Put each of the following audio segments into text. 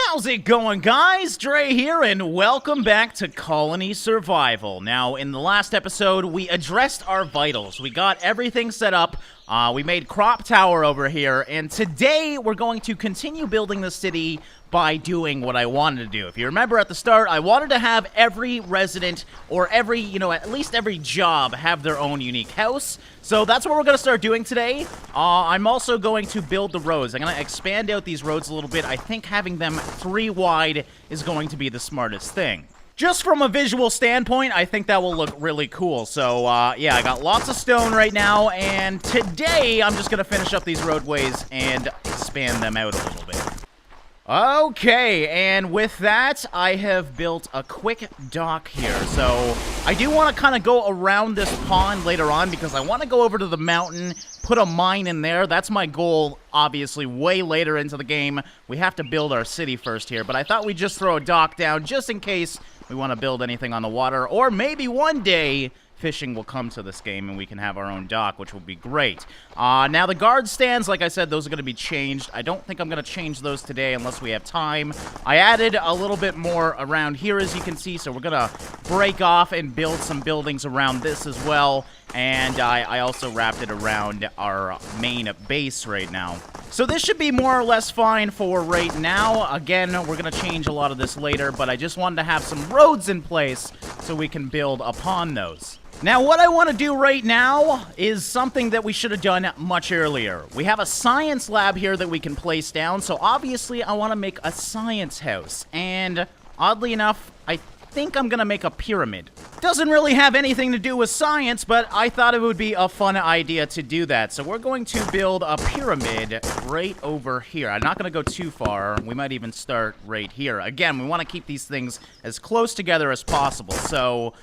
How's it going, guys? Drae here, and welcome back to Colony Survival. Now, in the last episode, we addressed our vitals. We got everything set up. We made Crop Tower over here, and today we're going to continue building the city by doing what I wanted to do. If you remember at the start, I wanted to have every resident, or every, at least every job have their own unique house. So that's what we're going to start doing today. I'm also going to build the roads. I'm going to expand out these roads a little bit. I think having them 3 wide is going to be the smartest thing. Just from a visual standpoint, I think that will look really cool. So, yeah, I got lots of stone right now, and today I'm just going to finish up these roadways and expand them out a little bit. Okay, and with that, I have built a quick dock here. So, I do want to kind of go around this pond later on because I want to go over to the mountain, put a mine in there. That's my goal, obviously, way later into the game. We have to build our city first here, but I thought we'd just throw a dock down just in case we want to build anything on the water, or maybe one day fishing will come to this game and we can have our own dock, which will be great. Now, the guard stands, like I said, those are going to be changed. I don't think I'm going to change those today unless we have time. I added a little bit more around here, as you can see, so we're going to break off and build some buildings around this as well. And I also wrapped it around our main base right now. So this should be more or less fine for right now. Again, we're going to change a lot of this later, but I just wanted to have some roads in place so we can build upon those. Now, what I want to do right now is something that we should have done much earlier. We have a science lab here that we can place down, so obviously I want to make a science house. And oddly enough, I think I'm going to make a pyramid. Doesn't really have anything to do with science, but I thought it would be a fun idea to do that. So we're going to build a pyramid right over here. I'm not going to go too far. We might even start right here. Again, we want to keep these things as close together as possible. So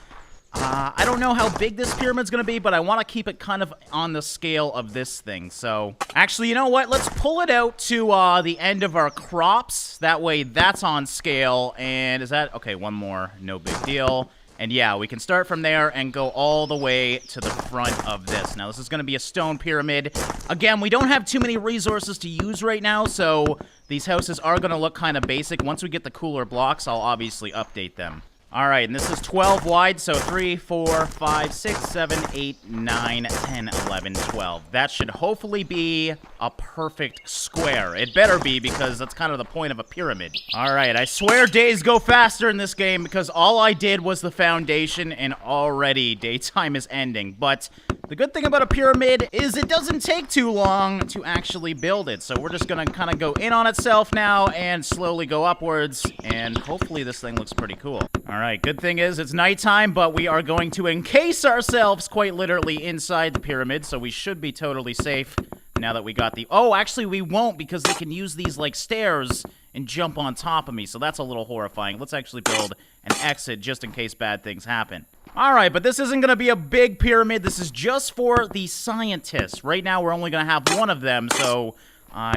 I don't know how big this pyramid's going to be, but I want to keep it kind of on the scale of this thing. So, actually, you know what? Let's pull it out to the end of our crops. That way, that's on scale. And is that... Okay, one more. No big deal. And yeah, we can start from there and go all the way to the front of this. Now, this is going to be a stone pyramid. Again, we don't have too many resources to use right now, so these houses are going to look kind of basic. Once we get the cooler blocks, I'll obviously update them. Alright, and this is 12 wide, so 3, 4, 5, 6, 7, 8, 9, 10, 11, 12. That should hopefully be a perfect square. It better be, because that's kind of the point of a pyramid. Alright, I swear days go faster in this game, because all I did was the foundation, and already daytime is ending. But the good thing about a pyramid is it doesn't take too long to actually build it. So we're just going to kind of go in on itself now, and slowly go upwards, and hopefully this thing looks pretty cool. Alright, good thing is it's nighttime, but we are going to encase ourselves quite literally inside the pyramid, so we should be totally safe now that we got the... Oh, actually we won't, because they can use these, like, stairs and jump on top of me, so that's a little horrifying. Let's actually build an exit just in case bad things happen. Alright, but this isn't going to be a big pyramid. This is just for the scientists. Right now, we're only going to have one of them, so...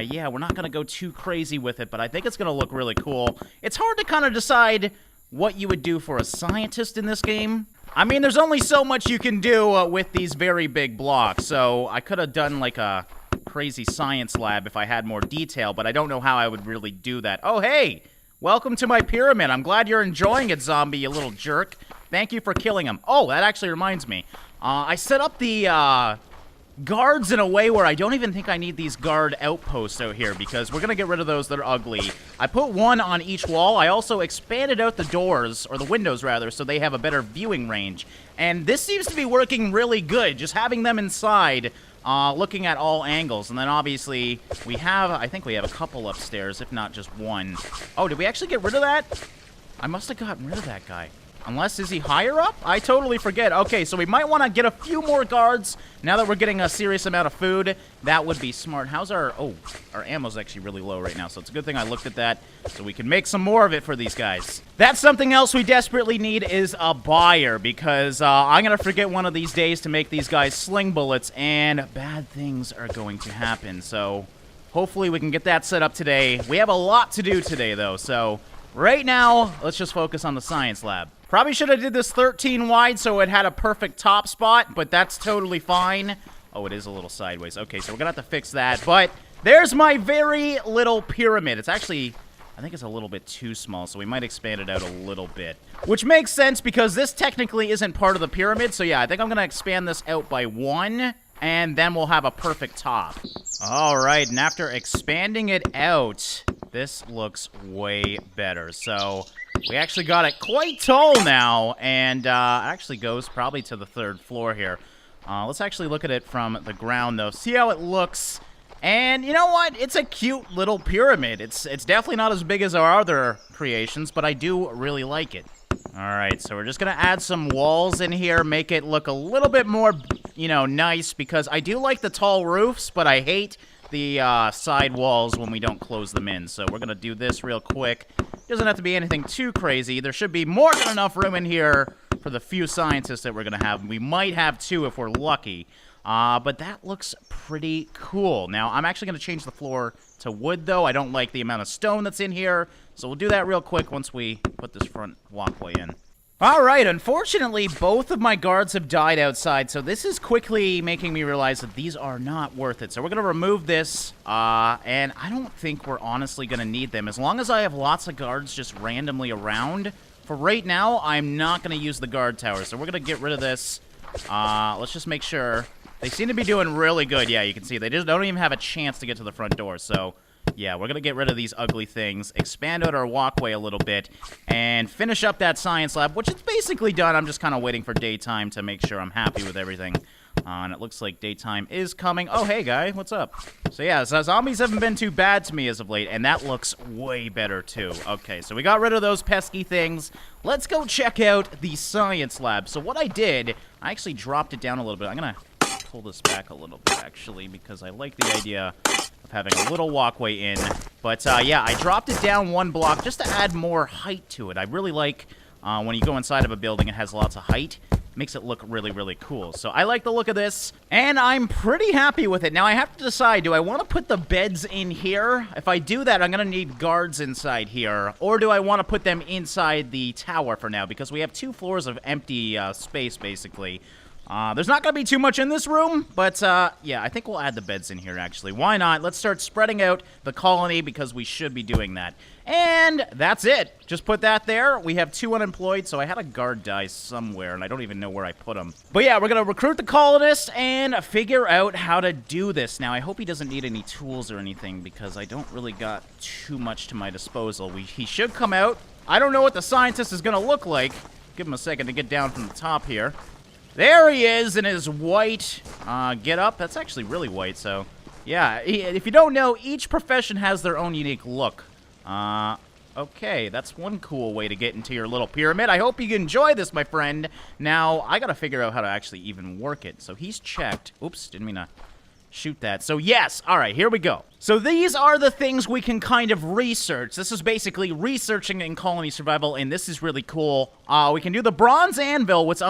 yeah, we're not going to go too crazy with it, but I think it's going to look really cool. It's hard to kind of decide what you would do for a scientist in this game. I mean, there's only so much you can do with these very big blocks, so I could have done like a crazy science lab if I had more detail, but I don't know how I would really do that. Oh, hey! Welcome to my pyramid. I'm glad you're enjoying it, zombie, you little jerk. Thank you for killing him. Oh, that actually reminds me. I set up the guards in a way where I don't even think I need these guard outposts out here, because we're going to get rid of those that are ugly. I put one on each wall. I also expanded out the doors, or the windows rather, so they have a better viewing range. And this seems to be working really good, just having them inside, looking at all angles. And then obviously we have, I think we have a couple upstairs, if not just one. Oh, did we actually get rid of that? I must have gotten rid of that guy. Unless, is he higher up? I totally forget. Okay, so we might want to get a few more guards now that we're getting a serious amount of food. That would be smart. How's our... Oh, our ammo's actually really low right now, so it's a good thing I looked at that so we can make some more of it for these guys. That's something else we desperately need is a buyer, because I'm going to forget one of these days to make these guys sling bullets, and bad things are going to happen. So hopefully we can get that set up today. We have a lot to do today, though, so right now, let's just focus on the science lab. Probably should have did this 13 wide so it had a perfect top spot, but that's totally fine. Oh, it is a little sideways. Okay, so we're gonna have to fix that, but there's my very little pyramid. It's actually I think it's a little bit too small, so we might expand it out a little bit. Which makes sense because this technically isn't part of the pyramid, so yeah, I think I'm going to expand this out by 1, and then we'll have a perfect top. Alright, and after expanding it out, this looks way better. So we actually got it quite tall now, and actually goes probably to the 3rd floor here. Let's actually look at it from the ground, though. See how it looks. And you know what? It's a cute little pyramid. It's definitely not as big as our other creations, but I do really like it. Alright, so we're just going to add some walls in here, make it look a little bit more, you know, nice, because I do like the tall roofs, but I hate the side walls when we don't close them in. So we're going to do this real quick. Doesn't have to be anything too crazy. There should be more than enough room in here for the few scientists that we're going to have. We might have 2 if we're lucky. But that looks pretty cool. Now, I'm actually going to change the floor to wood, though. I don't like the amount of stone that's in here. So we'll do that real quick once we put this front walkway in. Alright, unfortunately, both of my guards have died outside, so this is quickly making me realize that these are not worth it. So we're going to remove this, and I don't think we're honestly going to need them. As long as I have lots of guards just randomly around, for right now, I'm not going to use the guard tower. So we're going to get rid of this. Let's just make sure. They seem to be doing really good. Yeah, you can see they just don't even have a chance to get to the front door. So, yeah, we're going to get rid of these ugly things, expand out our walkway a little bit, and finish up that science lab, which is basically done. I'm just kind of waiting for daytime to make sure I'm happy with everything. And it looks like daytime is coming. Oh, hey, guy, what's up? So, yeah, so zombies haven't been too bad to me as of late, and that looks way better, too. Okay, so we got rid of those pesky things. Let's go check out the science lab. So what I did, I actually dropped it down a little bit. I'm going to pull this back a little bit, actually, because I like the idea of having a little walkway in. But, yeah, I dropped it down 1 block just to add more height to it. I really like when you go inside of a building, it has lots of height. Makes it look really, really cool. So I like the look of this, and I'm pretty happy with it. Now, I have to decide, do I want to put the beds in here? If I do that, I'm going to need guards inside here. Or do I want to put them inside the tower for now? Because we have 2 floors of empty space, basically. There's not going to be too much in this room, but, yeah, I think we'll add the beds in here, actually. Why not? Let's start spreading out the colony, because we should be doing that. And that's it. Just put that there. We have 2 unemployed, so I had a guard die somewhere, and I don't even know where I put him. But, yeah, we're going to recruit the colonists and figure out how to do this. Now, I hope he doesn't need any tools or anything, because I don't really got too much to my disposal. He should come out. I don't know what the scientist is going to look like. Give him a second to get down from the top here. There he is in his white get-up. That's actually really white, so... Yeah, if you don't know, each profession has their own unique look. Okay, that's one cool way to get into your little pyramid. I hope you enjoy this, my friend. Now, I gotta figure out how to actually even work it. So he's checked. Oops, didn't mean to shoot that. So yes, alright, here we go. So these are the things we can kind of research. This is basically researching in colony survival, and this is really cool. We can do the bronze anvil, which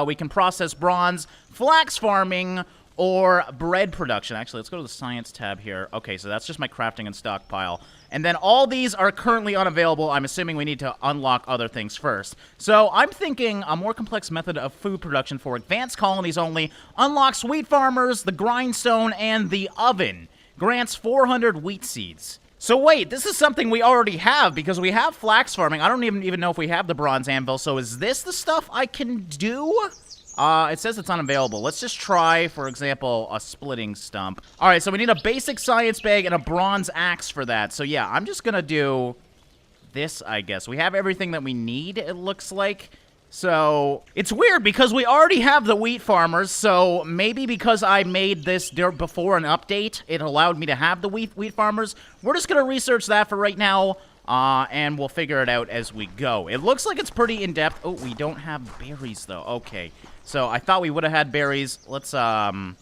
we can process bronze, flax farming, or bread production. Actually, let's go to the science tab here. Okay, so that's just my crafting and stockpile. And then all these are currently unavailable. I'm assuming we need to unlock other things first. So I'm thinking a more complex method of food production for advanced colonies only unlocks wheat farmers, the grindstone, and the oven. Grants 400 wheat seeds. So wait, this is something we already have because we have flax farming. I don't even know if we have the bronze anvil. So is this the stuff I can do? It says it's unavailable. Let's just try, for example, a splitting stump. All right, so we need a basic science bag and a bronze axe for that. So yeah, I'm just gonna do this, I guess. We have everything that we need, it looks like. So it's weird because we already have the wheat farmers, so maybe because I made this before an update, it allowed me to have the wheat farmers. We're just gonna research that for right now. And we'll figure it out as we go. It looks like it's pretty in-depth. Oh, we don't have berries, though. Okay. So, I thought we would have had berries. Let's, well,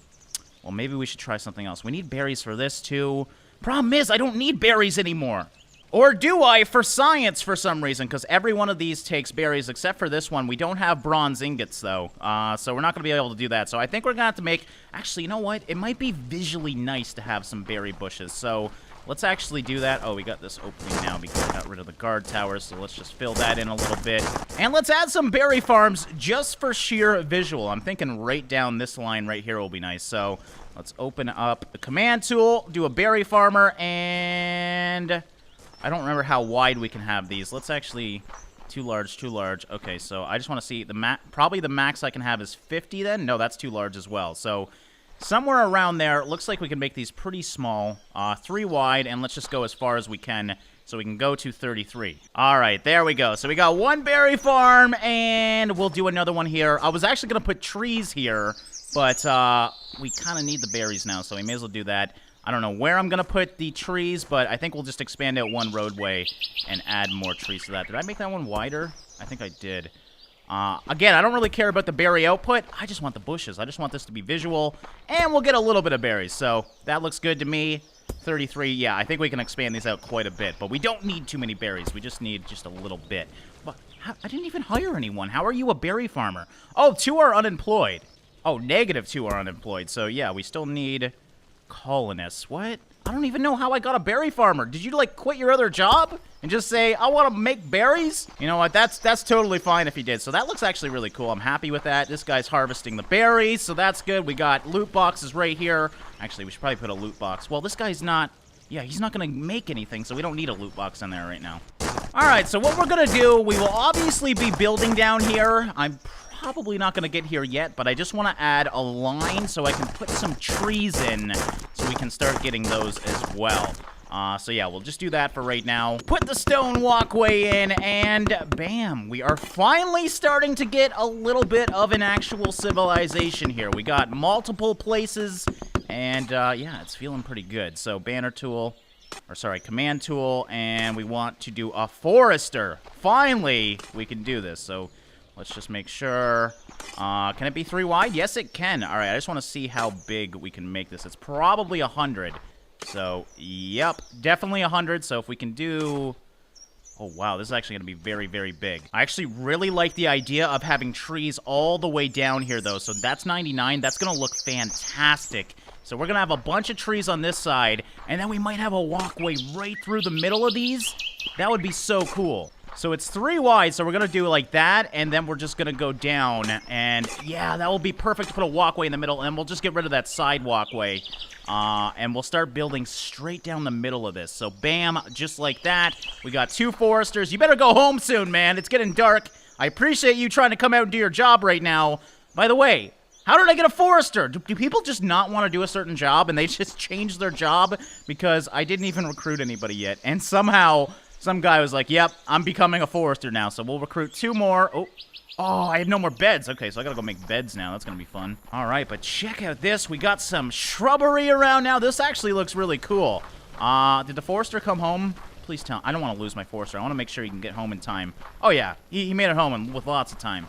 maybe we should try something else. We need berries for this, too. Problem is, I don't need berries anymore. Or do I for science for some reason? Because every one of these takes berries, except for this one. We don't have bronze ingots, though. So, we're not going to be able to do that. So, I think we're going to have to make... Actually, you know what? It might be visually nice to have some berry bushes. So... let's actually do that. Oh, we got this opening now because we got rid of the guard towers, so let's just fill that in a little bit. And let's add some berry farms just for sheer visual. I'm thinking right down this line right here will be nice. So let's open up the command tool, do a berry farmer, and I don't remember how wide we can have these. Let's actually... Too large, too large. Okay, so I just want to see the probably the max I can have is 50 then? No, that's too large as well. So somewhere around there, it looks like we can make these pretty small. 3 wide, and let's just go as far as we can so we can go to 33. All right, there we go. So we got 1 berry farm, and we'll do another one here. I was actually going to put trees here, but we kind of need the berries now, so we may as well do that. I don't know where I'm going to put the trees, but I think we'll just expand out 1 roadway and add more trees to that. Did I make that one wider? I think I did. Again, I don't really care about the berry output. I just want the bushes. I just want this to be visual, and we'll get a little bit of berries. So that looks good to me. 33, yeah, I think we can expand these out quite a bit, but we don't need too many berries. We just need just a little bit. But I didn't even hire anyone. How are you a berry farmer? Oh, 2 are unemployed. Oh, -2 are unemployed. So, yeah, we still need... colonists. What? I don't even know how I got a berry farmer. Did you, like, quit your other job and just say, I want to make berries? You know what? That's totally fine if he did. So that looks actually really cool. I'm happy with that. This guy's harvesting the berries, so that's good. We got loot boxes right here. Actually, we should probably put a loot box. Well, this guy's not... Yeah, he's not going to make anything, so we don't need a loot box in there right now. All right, so what we're going to do, we will obviously be building down here. I'm probably not going to get here yet, but I just want to add a line so I can put some trees in so we can start getting those as well. So yeah, we'll just do that for right now. Put the stone walkway in, and bam, we are finally starting to get a little bit of an actual civilization here. We got multiple places, and yeah, it's feeling pretty good. So banner tool, or sorry, command tool, and we want to do a forester. Finally, we can do this. So let's just make sure. Can it be 3 wide? Yes, it can. All right, I just want to see how big we can make this. It's probably 100. So, yep, definitely 100. So if we can do... Oh, wow, this is actually going to be very, very big. I actually really like the idea of having trees all the way down here, though. So that's 99. That's going to look fantastic. So we're going to have a bunch of trees on this side, and then we might have a walkway right through the middle of these. That would be so cool. So it's 3 wide, so we're going to do like that, and then we're just going to go down. And yeah, that will be perfect to put a walkway in the middle, and we'll just get rid of that side walkway. And we'll start building straight down the middle of this. So bam, just like that. We got 2 foresters. You better go home soon, man. It's getting dark. I appreciate you trying to come out and do your job right now. By the way, how did I get a forester? Do people just not want to do a certain job, and they just change their job? Because I didn't even recruit anybody yet. And somehow... some guy was like, yep, I'm becoming a forester now, so we'll recruit 2 more. Oh, I have no more beds. Okay, so I gotta go make beds now. That's gonna be fun. All right, but check out this. We got some shrubbery around now. This actually looks really cool. Did the forester come home? Please tell. I don't want to lose my forester. I want to make sure he can get home in time. Oh, yeah, he made it home and with lots of time.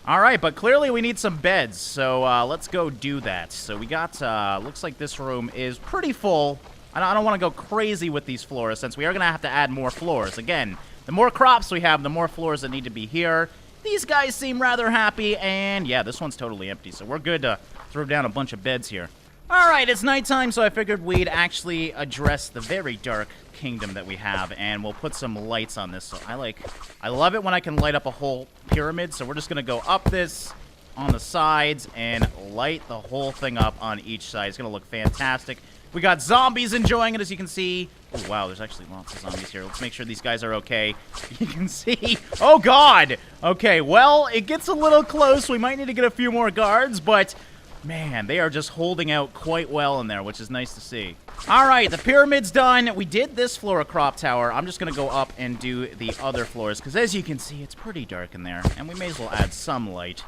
All right, but clearly we need some beds, so let's go do that. So we got, looks like this room is pretty full. I don't want to go crazy with these floors, since we are going to have to add more floors. Again, the more crops we have, the more floors that need to be here. These guys seem rather happy, and yeah, this one's totally empty, so we're good to throw down a bunch of beds here. All right, it's nighttime, so I figured we'd actually address the very dark kingdom that we have, and we'll put some lights on this. So I love it when I can light up a whole pyramid, so we're just going to go up this on the sides and light the whole thing up on each side. It's going to look fantastic. We got zombies enjoying it, as you can see. Oh, wow, there's actually lots of zombies here. Let's make sure these guys are okay. You can see. Oh, God. Okay, well, it gets a little close. We might need to get a few more guards, but, man, they are just holding out quite well in there, which is nice to see. All right, the pyramid's done. We did this floor of crop tower. I'm just going to go up and do the other floors, because as you can see, it's pretty dark in there, and we may as well add some light.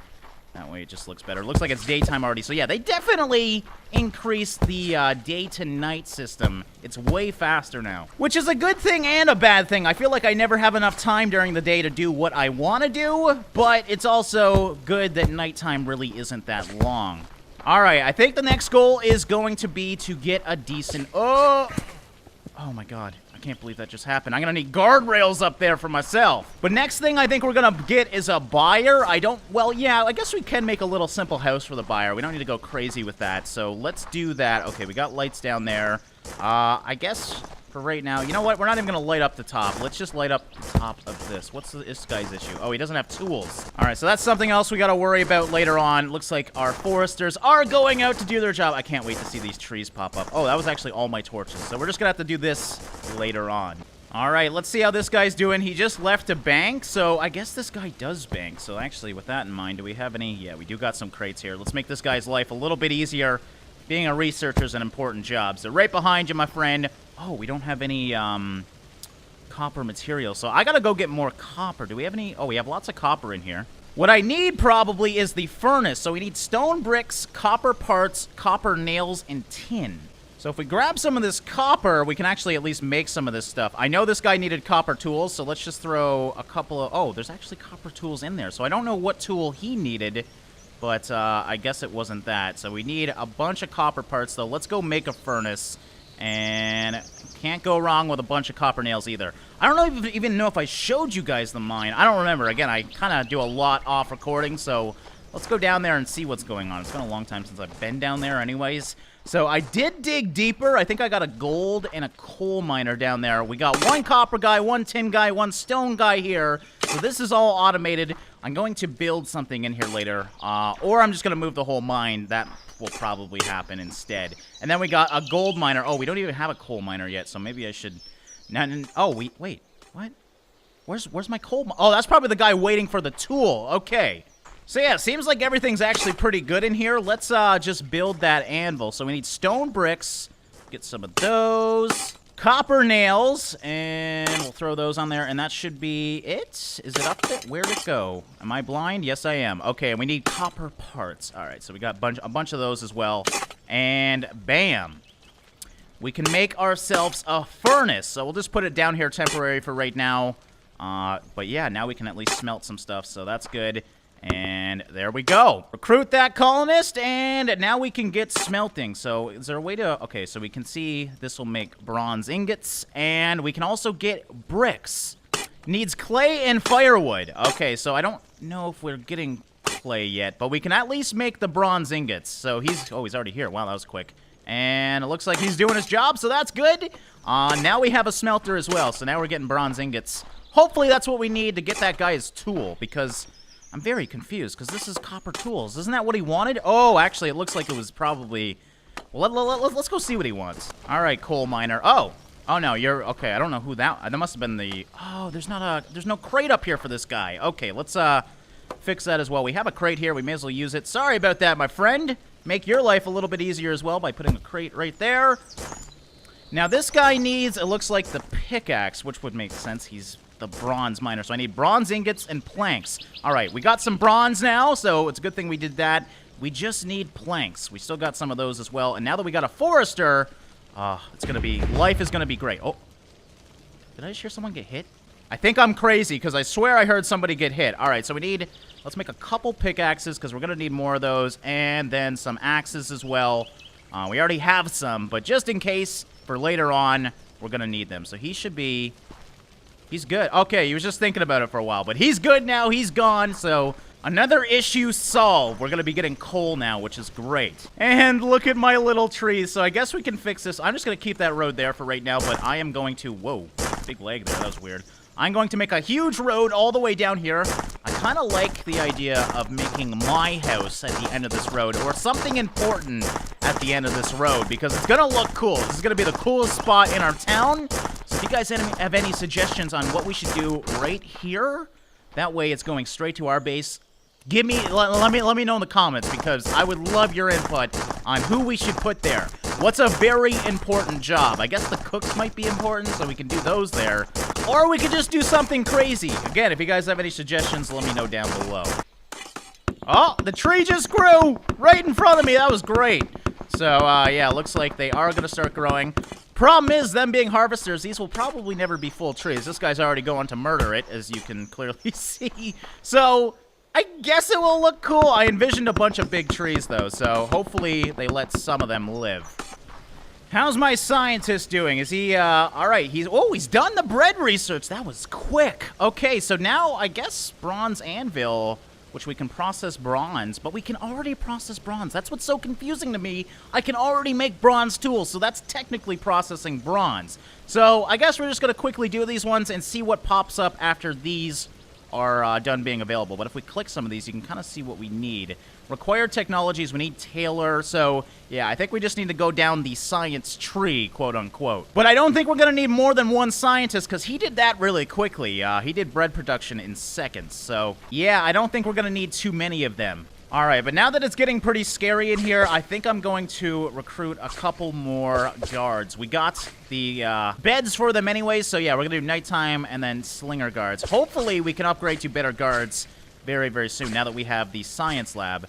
That way it just looks better. It looks like it's daytime already. So yeah, they definitely increased the day to night system. It's way faster now, which is a good thing and a bad thing. I feel like I never have enough time during the day to do what I want to do, but it's also good that nighttime really isn't that long. All right, I think the next goal is going to be to get a decent... Oh my God. I can't believe that just happened. I'm gonna need guardrails up there for myself. But next thing I think we're gonna get is a buyer. Well, yeah, I guess we can make a little simple house for the buyer. We don't need to go crazy with that, so let's do that. Okay, we got lights down there. I guess for right now, you know what? We're not even gonna light up the top. Let's just light up the top of this. What's this guy's issue? Oh, he doesn't have tools. All right, so that's something else we gotta worry about later on. Looks like our foresters are going out to do their job. I can't wait to see these trees pop up. Oh, that was actually all my torches. So we're just gonna have to do this later on. All right, let's see how this guy's doing. He just left a bank, so I guess this guy does bank. So actually, with that in mind, do we have any? Yeah, we do got some crates here. Let's make this guy's life a little bit easier. Being a researcher is an important job. So right behind you, my friend. Oh, we don't have any copper material, so I gotta go get more copper. Do we have any? Oh, we have lots of copper in here. What I need probably is the furnace. So we need stone bricks, copper parts, copper nails, and tin. So if we grab some of this copper, we can actually at least make some of this stuff. I know this guy needed copper tools, so let's just throw a couple of... Oh, there's actually copper tools in there. So I don't know what tool he needed, but I guess it wasn't that. So we need a bunch of copper parts, though. Let's go make a furnace. And can't go wrong with a bunch of copper nails either. I don't even know if I showed you guys the mine. I don't remember. Again, I kind of do a lot off recording, so let's go down there and see what's going on. It's been a long time since I've been down there anyways. So I did dig deeper. I think I got a gold and a coal miner down there. We got one copper guy, one tin guy, one stone guy here. So this is all automated. I'm going to build something in here later. Or I'm just going to move the whole mine. That will probably happen instead. And then we got a gold miner. Oh, we don't even have a coal miner yet, so maybe I should... Oh, wait. What? Where's my coal... Oh, that's probably the guy waiting for the tool. Okay. So yeah, seems like everything's actually pretty good in here. Let's just build that anvil. So we need stone bricks. Get some of those. Copper nails. And we'll throw those on there. And that should be it. Is it up there? Where'd it go? Am I blind? Yes, I am. Okay, and we need copper parts. All right, so we got a bunch of those as well. And bam. We can make ourselves a furnace. So we'll just put it down here temporary for right now. But yeah, now we can at least smelt some stuff. So that's good. And there we go. Recruit that colonist, and now we can get smelting. So is there a way to... Okay, so we can see this will make bronze ingots, and we can also get bricks. Needs clay and firewood. Okay, so I don't know if we're getting clay yet, but we can at least make the bronze ingots. So he's... Oh, he's already here. Wow, that was quick. And it looks like he's doing his job, so that's good. Now we have a smelter as well, so now we're getting bronze ingots. Hopefully that's what we need to get that guy his tool, because... I'm very confused, because this is copper tools. Isn't that what he wanted? Oh, actually, it looks like it was probably... Well, let's go see what he wants. All right, coal miner. Oh, no, you're... Okay, I don't know who that... That must have been the... Oh, there's no crate up here for this guy. Okay, let's fix that as well. We have a crate here. We may as well use it. Sorry about that, my friend. Make your life a little bit easier as well by putting a crate right there. Now, this guy needs, it looks like, the pickaxe, which would make sense. He's... the bronze miner. So I need bronze ingots and planks. All right, we got some bronze now, so it's a good thing we did that. We just need planks. We still got some of those as well. And now that we got a forester, it's going to be, life is going to be great. Oh, did I just hear someone get hit? I think I'm crazy because I swear I heard somebody get hit. All right, so we need, let's make a couple pickaxes because we're going to need more of those. And then some axes as well. We already have some, but just in case for later on, we're going to need them. So he should be... He's good. Okay, he was just thinking about it for a while, but he's good now. He's gone, so another issue solved. We're going to be getting coal now, which is great. And look at my little trees. So I guess we can fix this. I'm just going to keep that road there for right now, but I am going to... Whoa, big leg there. That was weird. I'm going to make a huge road all the way down here. I kind of like the idea of making my house at the end of this road, or something important at the end of this road, because it's going to look cool. This is going to be the coolest spot in our town. So if you guys have any suggestions on what we should do right here, that way it's going straight to our base, let me know in the comments, because I would love your input on who we should put there. What's a very important job? I guess the cooks might be important, so we can do those there. Or we could just do something crazy. Again, if you guys have any suggestions, let me know down below. Oh, the tree just grew right in front of me. That was great. So, yeah, looks like they are going to start growing. Problem is, them being harvesters, these will probably never be full trees. This guy's already going to murder it, as you can clearly see. So, I guess it will look cool. I envisioned a bunch of big trees, though, so hopefully they let some of them live. How's my scientist doing? Is he, all right, he's done the bread research. That was quick. Okay, so now, I guess bronze anvil, which we can process bronze, but we can already process bronze. That's what's so confusing to me. I can already make bronze tools, so that's technically processing bronze. So I guess we're just going to quickly do these ones and see what pops up after these are done being available. But if we click some of these, you can kind of see what we need. Required technologies, we need Taylor. So, yeah, I think we just need to go down the science tree, quote-unquote. But I don't think we're going to need more than one scientist, because he did that really quickly. He did bread production in seconds. So, yeah, I don't think we're going to need too many of them. All right, but now that it's getting pretty scary in here, I think I'm going to recruit a couple more guards. We got the beds for them anyways, so yeah, we're going to do nighttime and then slinger guards. Hopefully, we can upgrade to better guards very, very soon now that we have the science lab.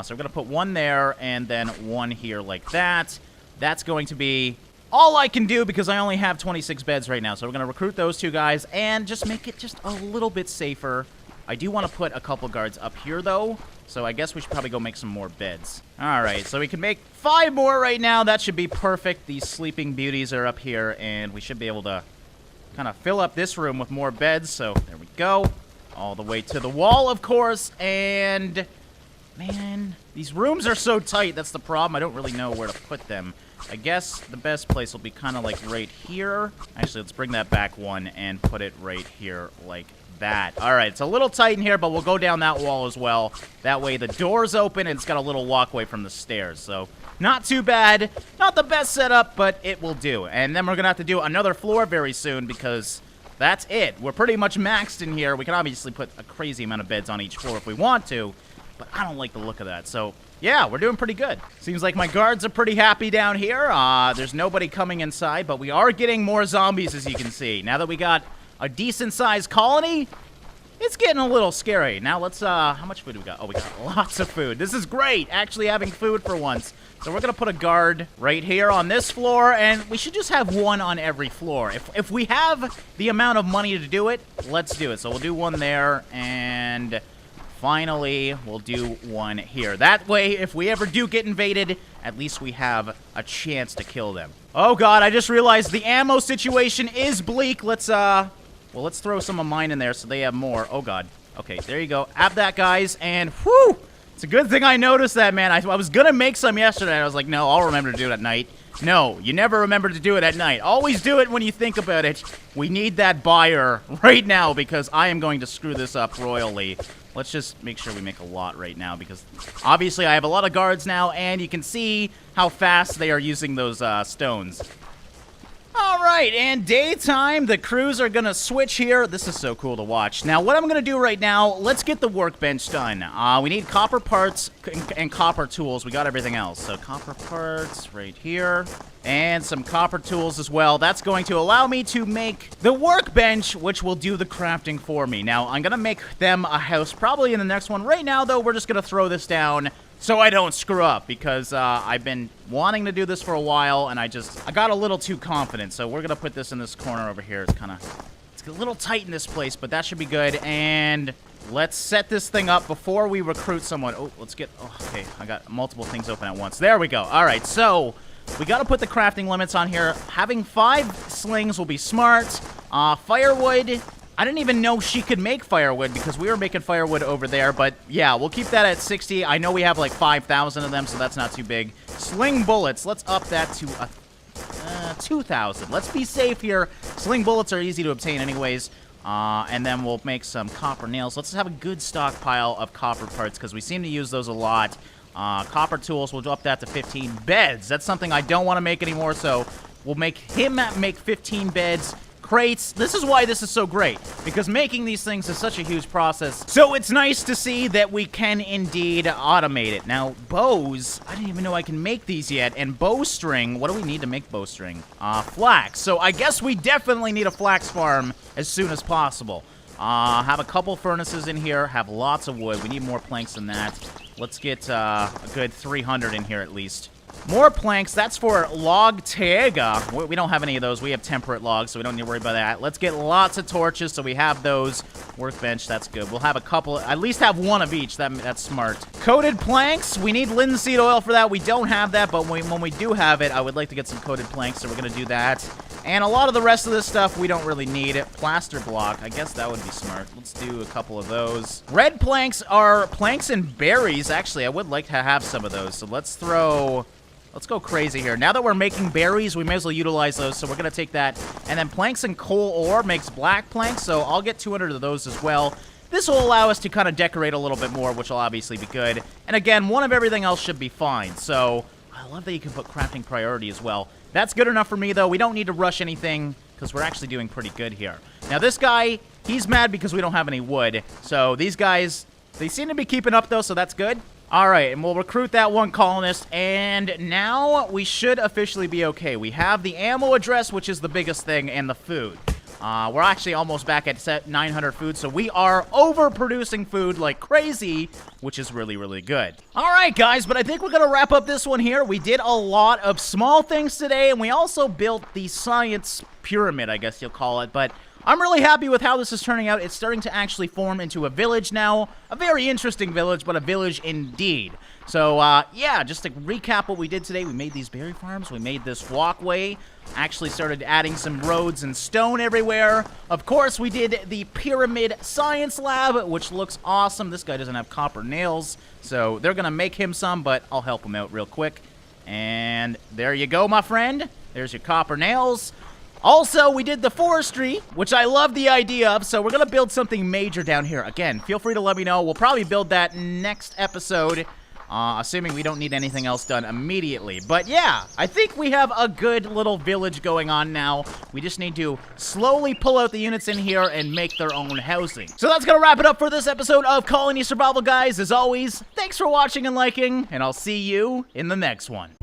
So we're going to put one there and then one here like that. That's going to be all I can do because I only have 26 beds right now. So we're going to recruit those two guys and just make it just a little bit safer. I do want to put a couple guards up here, though. So I guess we should probably go make some more beds. All right, so we can make 5 more right now. That should be perfect. These sleeping beauties are up here, and we should be able to kind of fill up this room with more beds. So there we go. All the way to the wall, of course. And, man, these rooms are so tight. That's the problem. I don't really know where to put them. I guess the best place will be kind of like right here. Actually, let's bring that back one and put it right here like that. All right, it's a little tight in here, but we'll go down that wall as well. That way the door's open and it's got a little walkway from the stairs. So not too bad. Not the best setup, but it will do. And then we're going to have to do another floor very soon because that's it. We're pretty much maxed in here. We can obviously put a crazy amount of beds on each floor if we want to, but I don't like the look of that. So yeah, we're doing pretty good. Seems like my guards are pretty happy down here. There's nobody coming inside, but we are getting more zombies, as you can see. Now that we got a decent-sized colony, it's getting a little scary. Now let's, how much food do we got? Oh, we got lots of food. This is great, actually having food for once. So we're going to put a guard right here on this floor, and we should just have one on every floor. If we have the amount of money to do it, let's do it. So we'll do one there, and finally, we'll do one here. That way, if we ever do get invaded, at least we have a chance to kill them. Oh, God, I just realized the ammo situation is bleak. Well, let's throw some of mine in there so they have more. Oh, God. Okay, there you go. Have that, guys. And, whew, it's a good thing I noticed that, man. I was going to make some yesterday. I was like, no, I'll remember to do it at night. No, you never remember to do it at night. Always do it when you think about it. We need that buyer right now because I am going to screw this up royally. Let's just make sure we make a lot right now because obviously I have a lot of guards now, and you can see how fast they are using those stones. All right, and daytime, the crews are going to switch here. This is so cool to watch. Now, what I'm going to do right now, let's get the workbench done. We need copper parts and copper tools. We got everything else. So copper parts right here and some copper tools as well. That's going to allow me to make the workbench, which will do the crafting for me. Now, I'm going to make them a house probably in the next one. Right now, though, we're just going to throw this down so I don't screw up because I've been wanting to do this for a while and I got a little too confident. So we're going to put this in this corner over here. It's a little tight in this place, but that should be good. And let's set this thing up before we recruit someone. Oh, okay, I got multiple things open at once. There we go. All right, so we got to put the crafting limits on here. Having 5 slings will be smart. Firewood, I didn't even know she could make firewood because we were making firewood over there. But yeah, we'll keep that at 60. I know we have like 5,000 of them, so that's not too big. Sling bullets, let's up that to 2,000. Let's be safe here. Sling bullets are easy to obtain anyways. And then we'll make some copper nails. Let's have a good stockpile of copper parts because we seem to use those a lot. Copper tools, we'll up that to 15. Beds, that's something I don't want to make anymore, so we'll make him make 15 beds. Crates. This is why this is so great, because making these things is such a huge process. So it's nice to see that we can indeed automate it. Now, bows, I didn't even know I can make these yet. And bowstring, what do we need to make bowstring? Flax. So I guess we definitely need a flax farm as soon as possible. Have a couple furnaces in here, have lots of wood. We need more planks than that. Let's get a good 300 in here at least. More planks, that's for log taiga. We don't have any of those. We have temperate logs, so we don't need to worry about that. Let's get lots of torches, so we have those. Workbench, that's good. We'll have a couple, at least have one of each. That's smart. Coated planks, we need linseed oil for that. We don't have that, but when we do have it, I would like to get some coated planks, so we're going to do that. And a lot of the rest of this stuff we don't really need. Plaster block, I guess that would be smart. Let's do a couple of those. Red planks are planks and berries. Actually, I would like to have some of those, so let's go crazy here. Now that we're making berries, we may as well utilize those, so we're going to take that. And then planks and coal ore makes black planks, so I'll get 200 of those as well. this will allow us to kind of decorate a little bit more, which will obviously be good. And again, one of everything else should be fine. So I love that you can put crafting priority as well. That's good enough for me, though. We don't need to rush anything because we're actually doing pretty good here. Now, this guy, he's mad because we don't have any wood. So these guys, they seem to be keeping up, though, so that's good. All right, and we'll recruit that one colonist, and now we should officially be okay. We have the ammo address, which is the biggest thing, and the food. We're actually almost back at 900 food, so we are overproducing food like crazy, which is really, really good. All right, guys, but I think we're going to wrap up this one here. We did a lot of small things today, and we also built the science pyramid, I guess you'll call it, but I'm really happy with how this is turning out. It's starting to actually form into a village now. A very interesting village, but a village indeed. So, yeah, just to recap what we did today, we made these berry farms, we made this walkway, actually started adding some roads and stone everywhere. Of course, we did the pyramid science lab, which looks awesome. This guy doesn't have copper nails, so they're gonna make him some, but I'll help him out real quick. And there you go, my friend. There's your copper nails. Also, we did the forestry, which I love the idea of, so we're going to build something major down here. Again, feel free to let me know. We'll probably build that next episode, assuming we don't need anything else done immediately. But yeah, I think we have a good little village going on now. We just need to slowly pull out the units in here and make their own housing. So that's going to wrap it up for this episode of Colony Survival, guys. As always, thanks for watching and liking, and I'll see you in the next one.